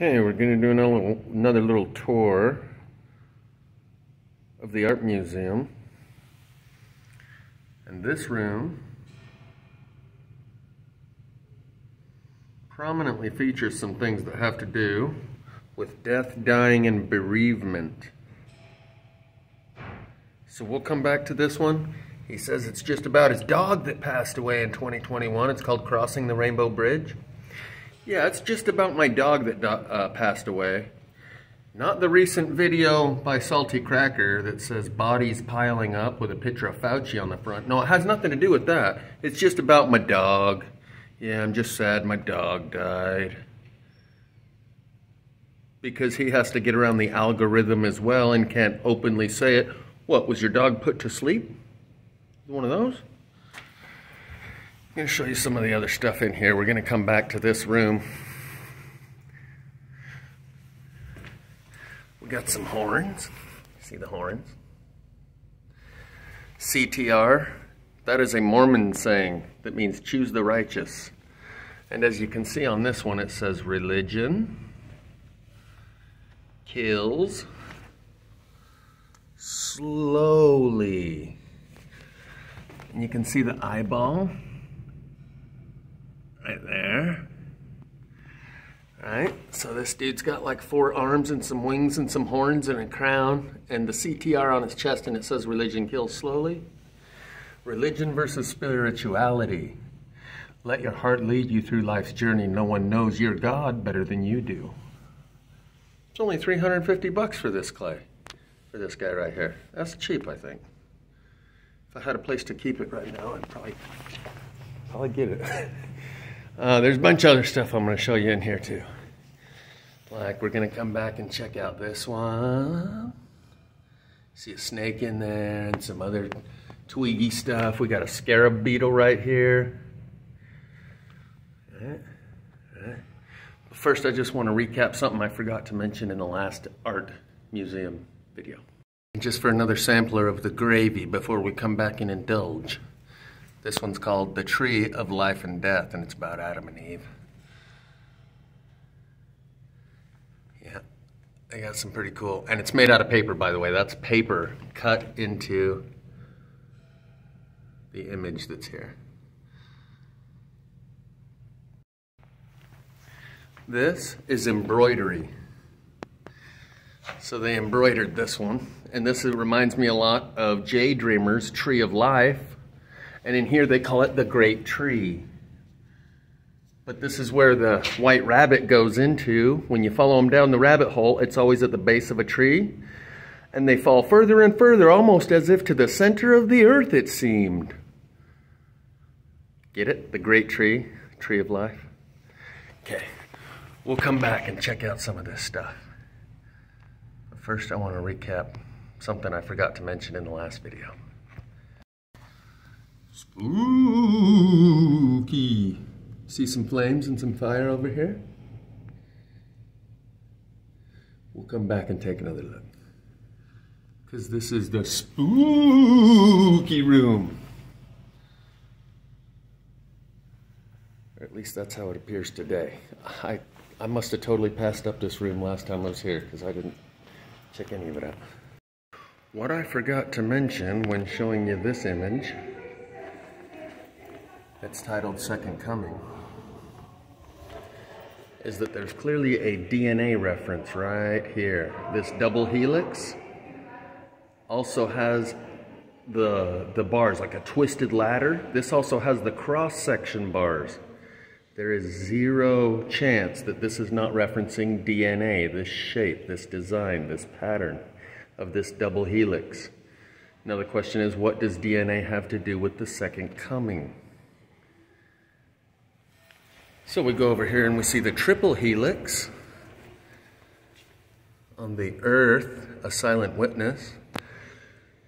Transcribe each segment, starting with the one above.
Okay, we're going to do another little tour of the art museum. And this room prominently features some things that have to do with death, dying, and bereavement. So we'll come back to this one. He says it's just about his dog that passed away in 2021. It's called Crossing the Rainbow Bridge. Yeah, it's just about my dog that passed away. Not the recent video by Salty Cracker that says bodies piling up with a picture of Fauci on the front. No, it has nothing to do with that. It's just about my dog. Yeah, I'm just sad my dog died. Because he has to get around the algorithm as well and can't openly say it. What, was your dog put to sleep? One of those? I'm going to show you some of the other stuff in here. We're going to come back to this room. We got some horns. See the horns? CTR. That is a Mormon saying that means choose the righteous. And as you can see on this one, it says religion kills slowly. And you can see the eyeball right there. Alright, so this dude's got like 4 arms and some wings and some horns and a crown and the CTR on his chest, and it says religion kills slowly. Religion versus spirituality. Let your heart lead you through life's journey. No one knows your God better than you do. It's only 350 bucks for this clay. For this guy right here. That's cheap, I think. If I had a place to keep it right now, I'd probably get it. There's a bunch of other stuff I'm going to show you in here too. Like, we're going to come back and check out this one. See a snake in there and some other twiggy stuff. We got a scarab beetle right here. All right. But first, I just want to recap something I forgot to mention in the last art museum video. Just for another sampler of the gravy before we come back and indulge. This one's called The Tree of Life and Death, and it's about Adam and Eve. Yeah, they got some pretty cool, and it's made out of paper, by the way. That's paper cut into the image that's here. This is embroidery. So they embroidered this one, and this reminds me a lot of Jay Dreamer's Tree of Life, and in here they call it the Great Tree. But this is where the white rabbit goes into. When you follow them down the rabbit hole, it's always at the base of a tree, and they fall further and further, almost as if to the center of the earth, it seemed. Get it? The Great Tree, Tree of Life. Okay, we'll come back and check out some of this stuff. First, I want to recap something I forgot to mention in the last video. Spooky. See some flames and some fire over here? We'll come back and take another look. Because this is the spooky room. Or at least that's how it appears today. I must have totally passed up this room last time I was here because I didn't check any of it out. What I forgot to mention when showing you this image, it's titled Second Coming, is that there's clearly a DNA reference right here. This double helix also has the bars, like a twisted ladder. This also has the cross-section bars. There is zero chance that this is not referencing DNA, this shape, this design, this pattern of this double helix. Now the question is, what does DNA have to do with the second coming? So we go over here and we see the triple helix on the earth, a silent witness.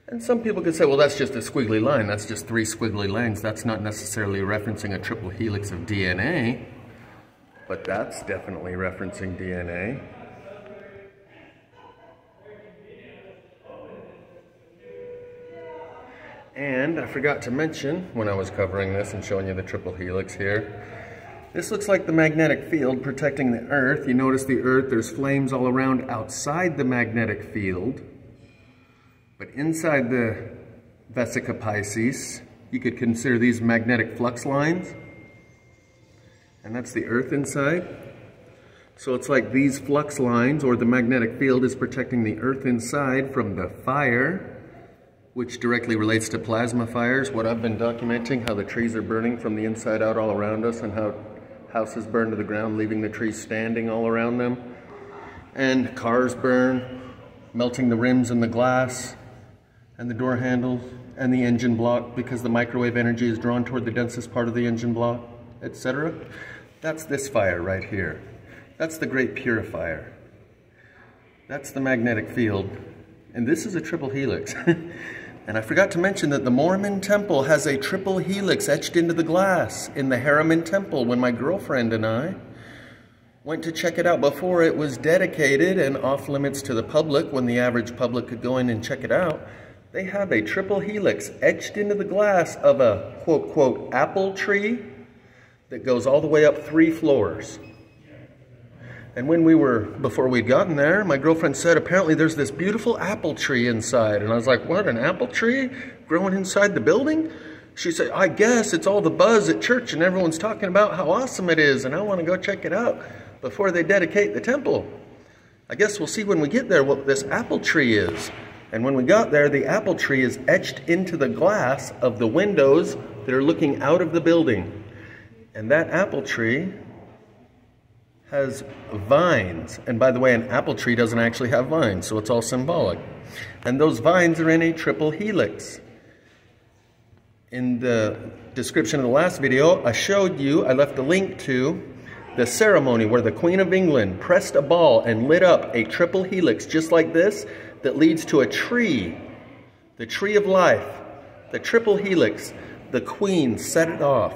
And some people could say, well, that's just a squiggly line. That's just 3 squiggly lines. That's not necessarily referencing a triple helix of DNA, but that's definitely referencing DNA. And I forgot to mention, when I was covering this and showing you the triple helix here, This looks like the magnetic field protecting the Earth. You notice the Earth, there's flames all around outside the magnetic field. But inside the Vesica Pisces, you could consider these magnetic flux lines. And that's the Earth inside. So it's like these flux lines, or the magnetic field, is protecting the Earth inside from the fire, which directly relates to plasma fires, what I've been documenting, how the trees are burning from the inside out all around us, and how houses burn to the ground, leaving the trees standing all around them. And cars burn, melting the rims and the glass, and the door handles, and the engine block, because the microwave energy is drawn toward the densest part of the engine block, etc. That's this fire right here. That's the Great Purifier. That's the magnetic field. And this is a triple helix. And I forgot to mention that the Mormon temple has a triple helix etched into the glass in the Harriman temple when my girlfriend and I went to check it out before it was dedicated and off limits to the public when the average public could go in and check it out. They have a triple helix etched into the glass of a quote, quote, apple tree that goes all the way up 3 floors. And before we'd gotten there, my girlfriend said, apparently there's this beautiful apple tree inside. And I was like, what, an apple tree growing inside the building? She said, I guess it's all the buzz at church and everyone's talking about how awesome it is and I want to go check it out before they dedicate the temple. I guess we'll see when we get there what this apple tree is. And when we got there, the apple tree is etched into the glass of the windows that are looking out of the building. And that apple tree has vines. And by the way, an apple tree doesn't actually have vines, so it's all symbolic. And those vines are in a triple helix. In the description of the last video, I left a link to the ceremony where the Queen of England pressed a ball and lit up a triple helix just like this that leads to a tree, the tree of life, the triple helix. The Queen set it off.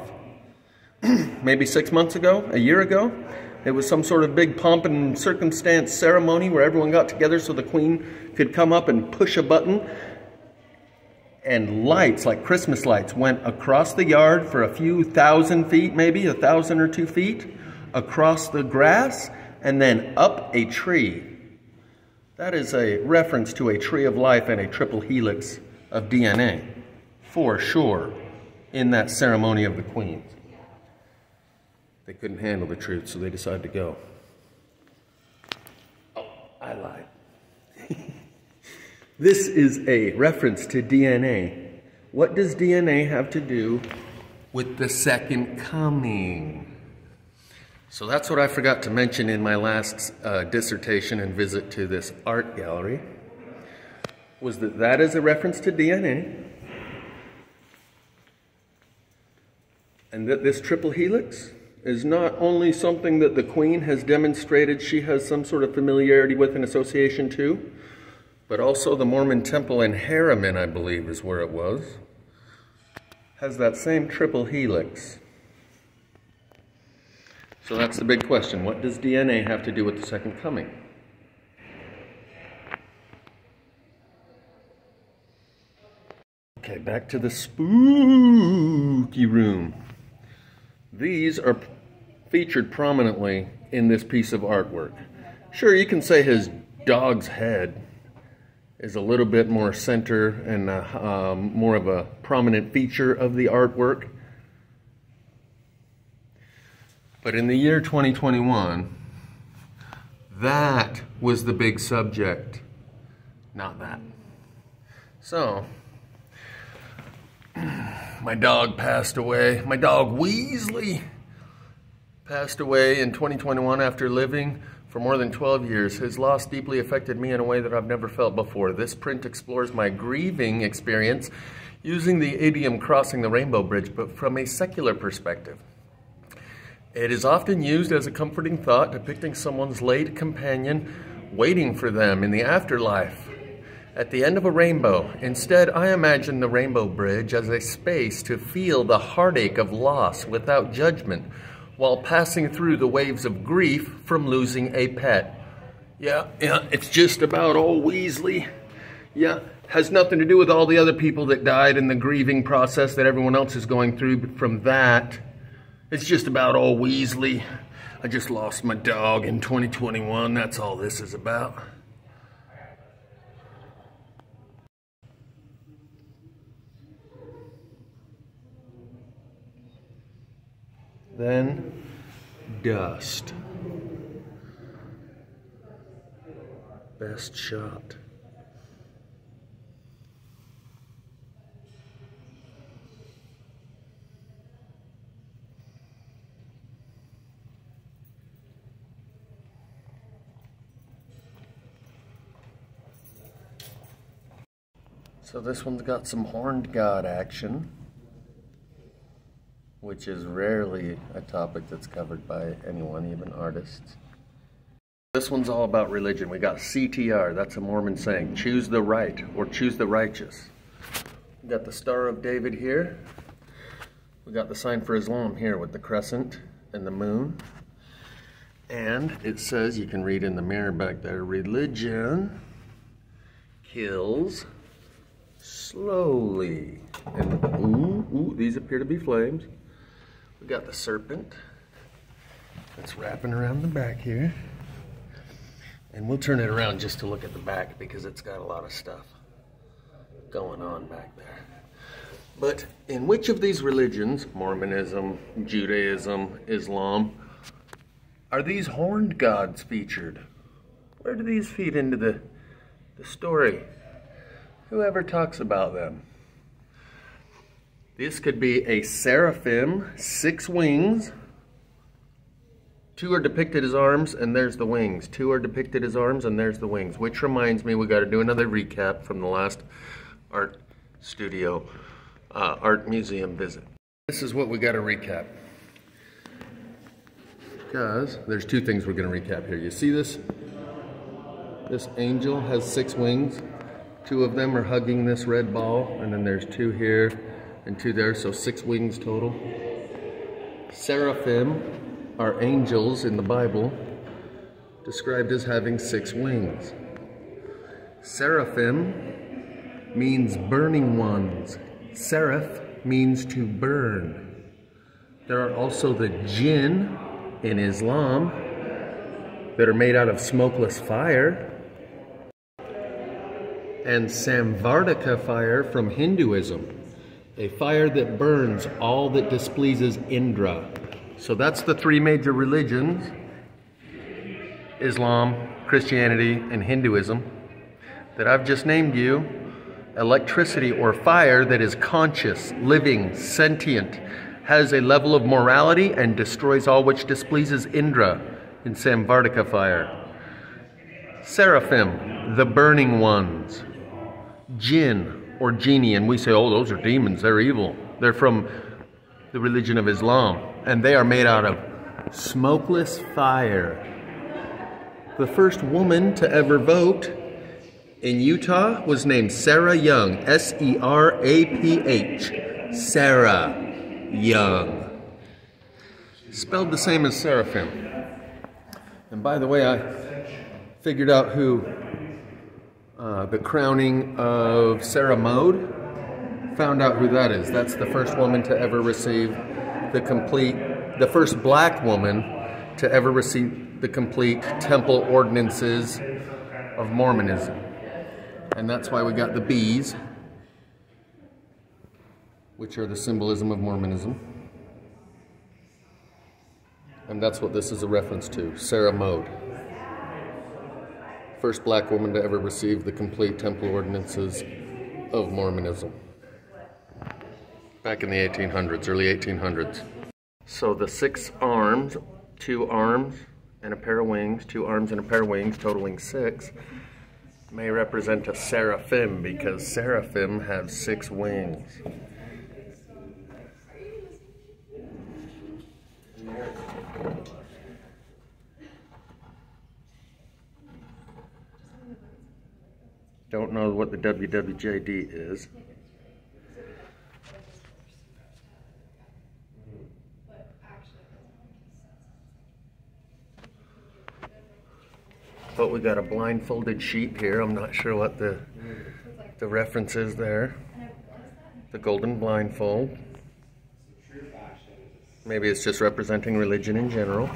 Maybe 6 months ago, a year ago. It was some sort of big pomp and circumstance ceremony where everyone got together so the Queen could come up and push a button. And lights, like Christmas lights, went across the yard for a few thousand feet, maybe 1,000 or 2 feet, across the grass, and then up a tree. That is a reference to a tree of life and a triple helix of DNA, for sure, in that ceremony of the Queen's. They couldn't handle the truth, so they decided to go. Oh, I lied. This is a reference to DNA. What does DNA have to do with the second coming? So that's what I forgot to mention in my last dissertation and visit to this art gallery, was that is a reference to DNA, and that this triple helix is not only something that the Queen has demonstrated she has some sort of familiarity with and association to, but also the Mormon temple in Harriman, I believe is where it was, has that same triple helix. So that's the big question. What does DNA have to do with the second coming? Okay, back to the spooky room. These are featured prominently in this piece of artwork. Sure, you can say his dog's head is a little bit more center and more of a prominent feature of the artwork. But in the year 2021, that was the big subject, not that. So, my dog passed away. My dog Weasley passed away in 2021 after living for more than 12 years. His loss deeply affected me in a way that I've never felt before. This print explores my grieving experience using the idiom crossing the rainbow bridge, but from a secular perspective. It is often used as a comforting thought depicting someone's late companion waiting for them in the afterlife at the end of a rainbow. Instead, I imagine the rainbow bridge as a space to feel the heartache of loss without judgment while passing through the waves of grief from losing a pet. Yeah, it's just about old Weasley. Yeah, has nothing to do with all the other people that died in the grieving process that everyone else is going through, but from that, It's just about all Weasley. I just lost my dog in 2021. That's all this is about. Then dust. Best shot. So this one's got some horned god action, which is rarely a topic that's covered by anyone, even artists. This one's all about religion. We got CTR, that's a Mormon saying, choose the right or choose the righteous. We got the Star of David here. We got the sign for Islam here with the crescent and the moon. And it says, you can read in the mirror back there, religion kills slowly. And these appear to be flames. We got the serpent that's wrapping around the back here. And we'll turn it around just to look at the back because it's got a lot of stuff going on back there. But in which of these religions, Mormonism, Judaism, Islam, are these horned gods featured? Where do these feed into the story? Whoever talks about them. This could be a seraphim, 6 wings. 2 are depicted as arms, and there's the wings. 2 are depicted as arms, and there's the wings. Which reminds me, we got to do another recap from the last art studio, art museum visit. This is what we got to recap. Because there's 2 things we're going to recap here. You see this? This angel has 6 wings. 2 of them are hugging this red ball, and then there's 2 here and 2 there, so 6 wings total. Seraphim are angels in the Bible, described as having 6 wings. Seraphim means burning ones. Seraph means to burn. There are also the jinn in Islam that are made out of smokeless fire, and Samvardhaka fire from Hinduism, a fire that burns all that displeases Indra. So that's the 3 major religions, Islam, Christianity, and Hinduism, that I've just named you. Electricity or fire that is conscious, living, sentient, has a level of morality and destroys all which displeases Indra in Samvardhaka fire. Seraphim, the burning ones. Jinn or genie, and we say, oh, those are demons, they're evil. They're from the religion of Islam, and they are made out of smokeless fire. The first woman to ever vote in Utah was named Sarah Young, S-E-R-A-P-H, Sarah Young. Spelled the same as seraphim. And by the way, I figured out who the crowning of Sarah Mode, found out who that is. That's the first woman to ever receive the first black woman to ever receive the complete temple ordinances of Mormonism. And that's why we got the bees, which are the symbolism of Mormonism. And that's what this is a reference to, Sarah Mode. First black woman to ever receive the complete temple ordinances of Mormonism. Back in the 1800s, early 1800s. So the 6 arms, 2 arms and a pair of wings, 2 arms and a pair of wings, totaling 6, may represent a seraphim because seraphim have 6 wings. Don't know what the WWJD is. But we got a blindfolded sheep here. I'm not sure what the reference is there. The golden blindfold. Maybe it's just representing religion in general.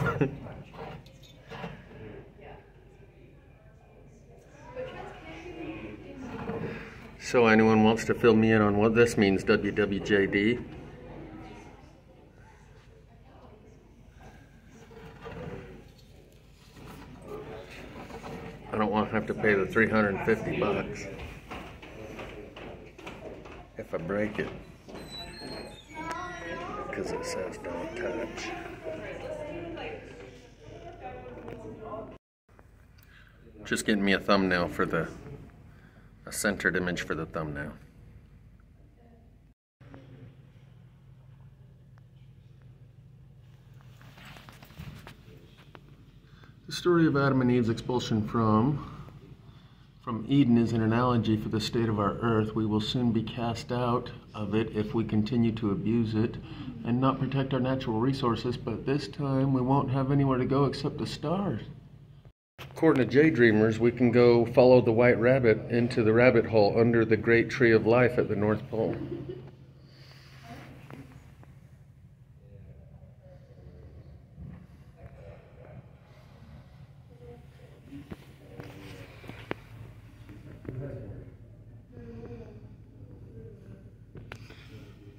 So anyone wants to fill me in on what this means, WWJD? I don't want to have to pay the $350 if I break it, because it says don't touch. Just getting me a thumbnail for a centered image for the thumbnail. The story of Adam and Eve's expulsion from Eden is an analogy for the state of our earth. We will soon be cast out of it if we continue to abuse it and not protect our natural resources, but this time we won't have anywhere to go except the stars. According to Daydreamers, we can go follow the white rabbit into the rabbit hole under the great tree of life at the North Pole.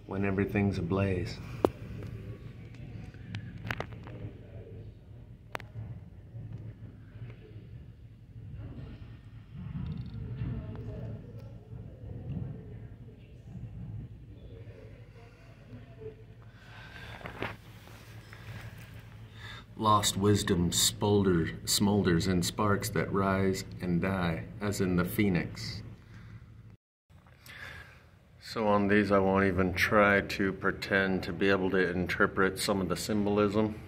When everything's ablaze. Lost wisdom smolders in sparks that rise and die, as in the phoenix. So on these I won't even try to pretend to be able to interpret some of the symbolism.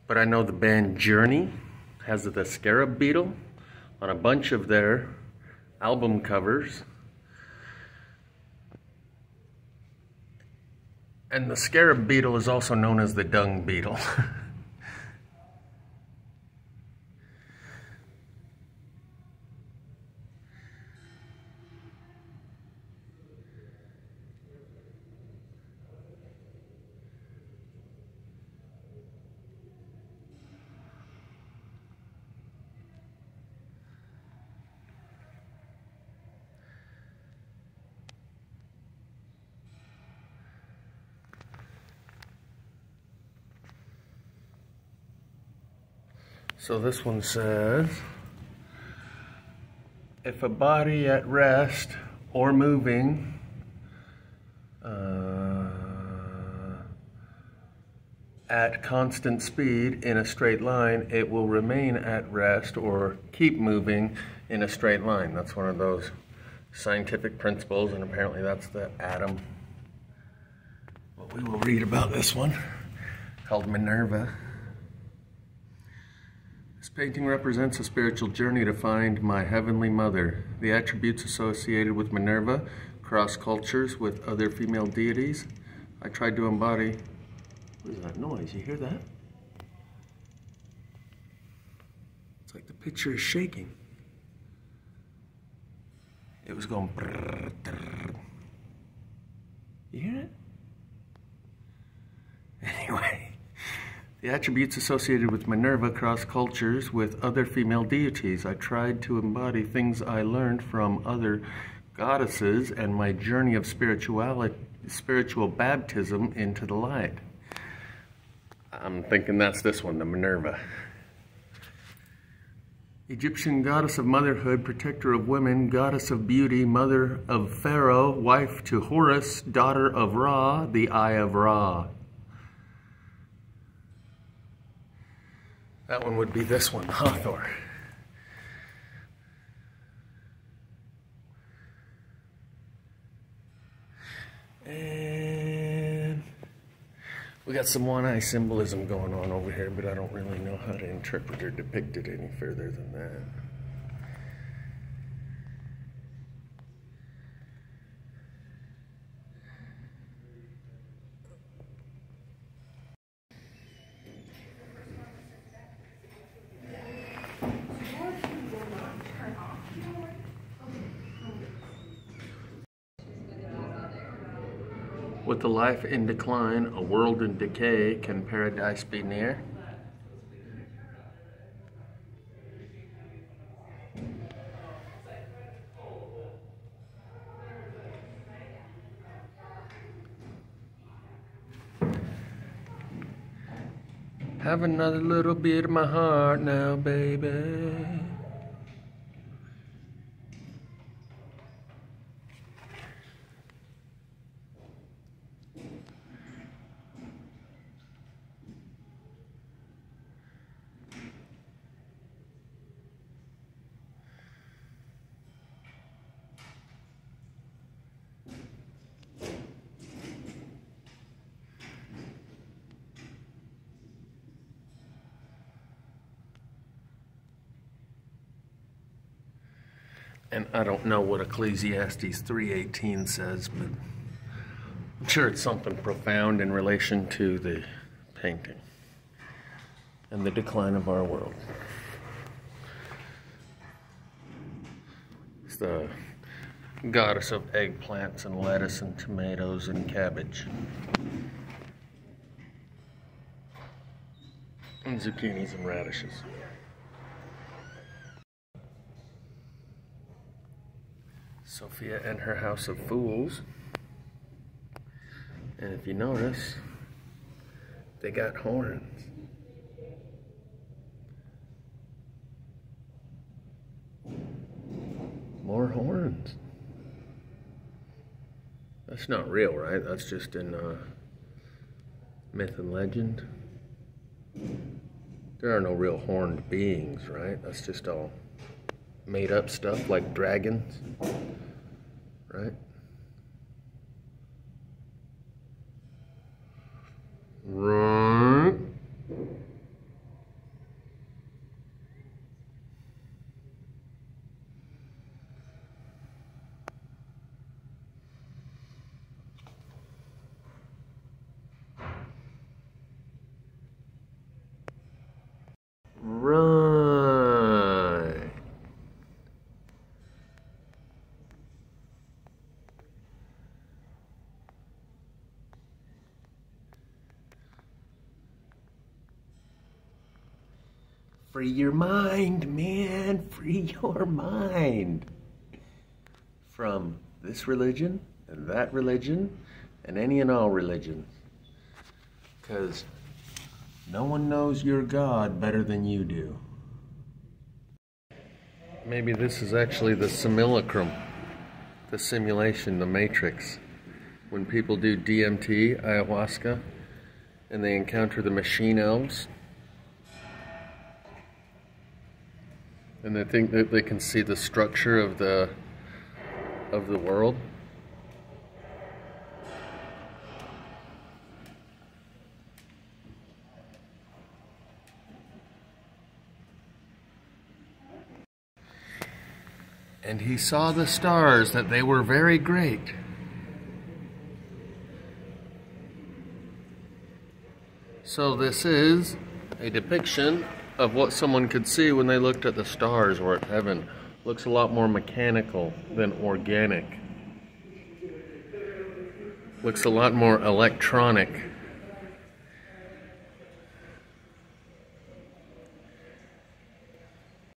But I know the band Journey has the scarab beetle on a bunch of their album covers. And the scarab beetle is also known as the dung beetle. So this one says, if a body at rest or moving at constant speed in a straight line, it will remain at rest or keep moving in a straight line. That's one of those scientific principles, and apparently that's the atom. But we will read about this one, called Minerva. This painting represents a spiritual journey to find my heavenly mother. The attributes associated with Minerva cross cultures with other female deities. I tried to embody... What is that noise? You hear that? It's like the picture is shaking. It was going... brrr, brrr. You hear it? Anyway. The attributes associated with Minerva cross cultures with other female deities. I tried to embody things I learned from other goddesses and my journey of spiritual baptism into the light. I'm thinking that's this one, the Minerva. Egyptian goddess of motherhood, protector of women, goddess of beauty, mother of Pharaoh, wife to Horus, daughter of Ra, the Eye of Ra. That one would be this one, Hathor. And we got some one-eye symbolism going on over here, but I don't really know how to interpret or depict it any further than that. With the life in decline, a world in decay, can paradise be near? Have another little bit of my heart now, baby. And I don't know what Ecclesiastes 3:18 says, but I'm sure it's something profound in relation to the painting and the decline of our world. It's the goddess of eggplants and lettuce and tomatoes and cabbage. And zucchinis and radishes. Sophia and her house of fools. And if you notice, they got horns. More horns. That's not real, right? That's just in myth and legend. There are no real horned beings, right? That's just all made up stuff like dragons, right? Right. Right. Free your mind, man. Free your mind. From this religion and that religion and any and all religions. Because no one knows your God better than you do. Maybe this is actually the simulacrum, the simulation, the matrix. When people do DMT, ayahuasca, and they encounter the machine elves, and they think that they can see the structure of the world. And he saw the stars, that they were very great. So this is a depiction of what someone could see when they looked at the stars or at heaven. Looks a lot more mechanical than organic. Looks a lot more electronic